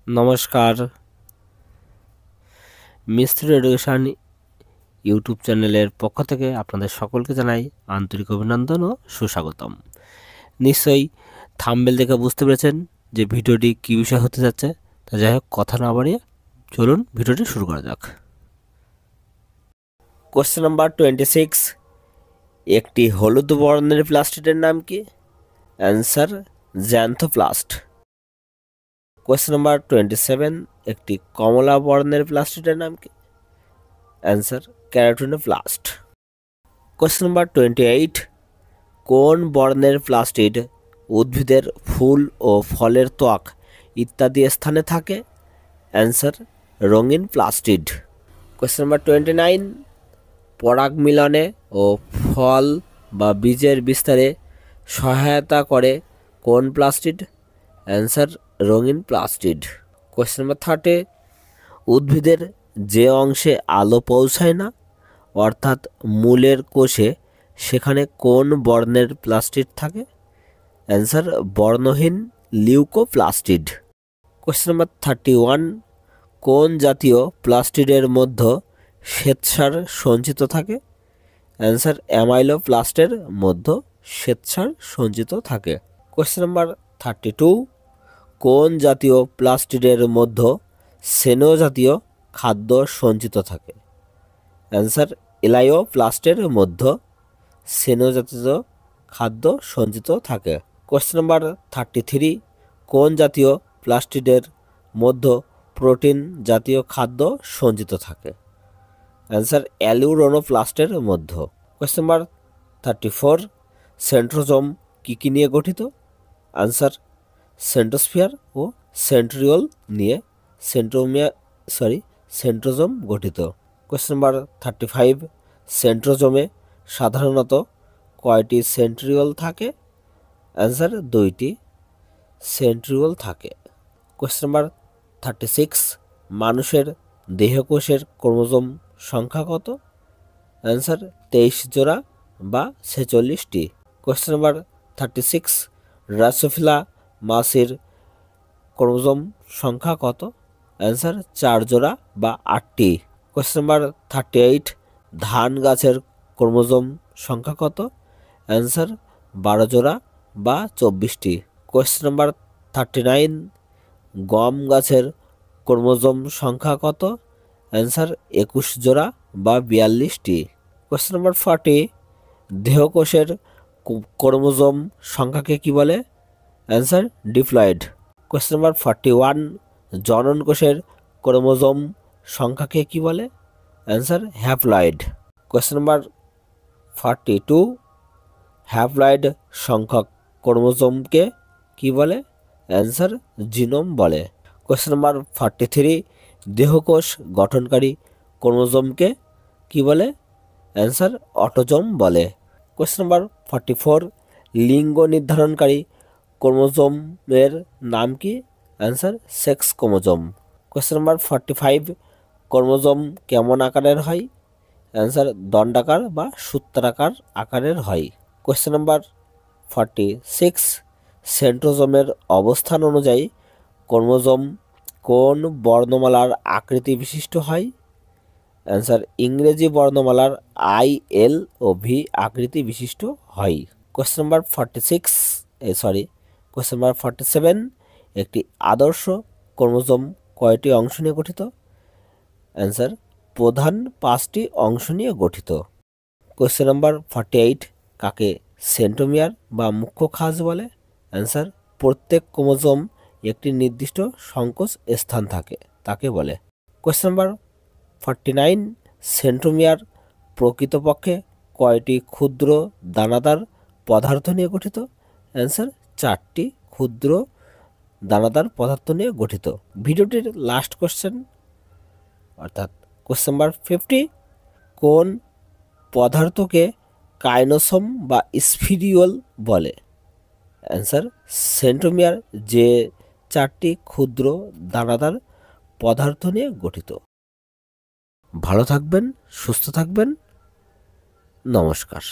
নমস্কার, মিস্ত্রি education YouTube চ্যানেলের পক্ষ থেকে আপনাদের সকলকে জানাই আন্তরিক অভিনন্দন ও সুস্বাগতম। নিশ্চয়ই থাম্বনেল দেখে বুঝতে পেরেছেন যে ভিডিওটি কী বিষয় হতে যাচ্ছে। তা যাই হোক, কথা না বাড়িয়ে চলুন ভিডিওটি শুরু করা যাক। কোশ্চেন নাম্বার 26, একটি হলুদ বর্ণের প্লাস্টিকের নাম কি? অ্যান্সার জ্যান্থোপ্লাস্ট। কোশ্চেন নাম্বার 27, একটি কমলা বর্ণের প্লাস্টিকের নাম কি? অ্যান্সার ক্যারোটিনোপ্লাস্ট। কোশ্চেন নাম্বার 28, কোন বর্ণের প্লাস্টিড উদ্ভিদের ফুল ও ফলের ত্বক ইত্যাদি স্থানে থাকে? অ্যান্সার রঙিন প্লাস্টিড। কোশ্চেন নাম্বার 29, পরাগ মিলনে ও ফল বা বীজের বিস্তারে সহায়তা করে কোন প্লাস্টিড? অ্যান্সার রঙিন প্লাস্টিড। কোশ্চেন নাম্বার 30, উদ্ভিদের যে অংশে আলো পৌঁছায় না অর্থাৎ মূলের কোষে, সেখানে কোন বর্ণের প্লাস্টিড থাকে? অ্যান্সার বর্ণহীন লিউকোপ্লাস্টিড। কোশ্চেন নাম্বার 31, কোন জাতীয় প্লাস্টিডের মধ্যে শ্বেতসার সঞ্চিত থাকে? অ্যান্সার অ্যামাইলোপ্লাস্টের মধ্যে শ্বেতসার সঞ্চিত থাকে। কোশ্চেন নাম্বার 32, কোন জাতীয় প্লাস্টিডের মধ্যে সেনো জাতীয় খাদ্য সঞ্চিত থাকে? অ্যান্সার এলায়োপ্লাস্টের মধ্যে সেনো জাতীয় খাদ্য সঞ্চিত থাকে। কোশ্চেন নাম্বার 33, কোন জাতীয় প্লাস্টিডের মধ্যে প্রোটিন জাতীয় খাদ্য সঞ্চিত থাকে? অ্যান্সার অ্যালিউরোনোপ্লাস্টের মধ্যে। কোশ্চেন নাম্বার 34, সেন্ট্রোজোম কী কী নিয়ে গঠিত? আনসার সেন্ট্রোস্ফিয়ার ও সেন্ট্রিওল নিয়ে সেন্ট্রোজোম গঠিত। কোশ্চেন নাম্বার 35, সেন্ট্রোজোমে সাধারণত কয়টি সেন্ট্রিওল থাকে? অ্যান্সার 2টি সেন্ট্রিওল থাকে। কোশ্চেন নাম্বার 36, মানুষের দেহকোষের ক্রোমোজোম সংখ্যা কত? অ্যান্সার 23 জোড়া বা 46টি। কোশ্চেন নাম্বার 36, ড্রসোফিলা মাছের ক্রোমোজোম সংখ্যা কত? অ্যান্সার 4 জোড়া বা 8টি। কোশ্চেন নাম্বার 38, ধান গাছের ক্রোমোজোম সংখ্যা কত? অ্যান্সার 12 জোড়া বা 24টি। কোশ্চেন নাম্বার 39, গম গাছের ক্রোমোজোম সংখ্যা কত? অ্যান্সার 21 জোড়া বা 42টি। কোশ্চেন নাম্বার 40, দেহকোষের ক্রোমোজোম সংখ্যাকে কি বলে? Answer diploid. কোশ্চেন নাম্বার 41, জনন কোষের ক্রোমোজোম সংখ্যাকে কি বলে? Answer haploid. Question number 42, haploid সংখ্যক ক্রোমোজোমকে কি বলে? অ্যান্সার জিনোম বলে। কোশ্চেন নাম্বার 43, দেহকোষ গঠনকারী ক্রোমোজোমকে কি বলে? অ্যান্সার অটোজোম বলে। কোশ্চেন নাম্বার 44, লিঙ্গ নির্ধারণকারী ক্রোমোজোমের নাম কি? Answer sex chromosome. Question number 45, chromosome কেমন আকারের হয়? অ্যান্সার দণ্ডাকার বা সূত্রাকার আকারের হয়। কোশ্চেন নাম্বার 46, সেন্ট্রোজোমের অবস্থান অনুযায়ী ক্রোমোজোম কোন বর্ণমালার আকৃতি বিশিষ্ট হয়? অ্যান্সার ইংরেজি বর্ণমালার IL ও V আকৃতি বিশিষ্ট হয়। কোশ্চেন নাম্বার 47, একটি আদর্শ ক্রোমোজোম কয়টি অংশ নিয়ে গঠিত? অ্যান্সার প্রধান 5টি অংশ নিয়ে গঠিত। কোশ্চেন নাম্বার 48, কাকে সেন্ট্রোমিয়ার বা মুখ্য খাঁজ বলে? অ্যান্সার প্রত্যেক ক্রোমোজোম একটি নির্দিষ্ট সংকোচ স্থান থাকে, তাকে বলে। কোশ্চেন নাম্বার 49, সেন্ট্রোমিয়ার প্রকৃতপক্ষে কয়টি ক্ষুদ্র দানাদার পদার্থ নিয়ে গঠিত? অ্যান্সার 4টি ক্ষুদ্র দানাদার পদার্থ নিয়ে গঠিত। ভিডিওটির লাস্ট কোশ্চেন অর্থাৎ কোশ্চেন নাম্বার 50, কোন পদার্থকে কাইনোসোম বা স্পিরিওল বলে? অ্যান্সার সেন্ট্রোমিয়ার যে 4টি ক্ষুদ্র দানাদার পদার্থ নিয়ে গঠিত। ভালো থাকবেন, সুস্থ থাকবেন, নমস্কার।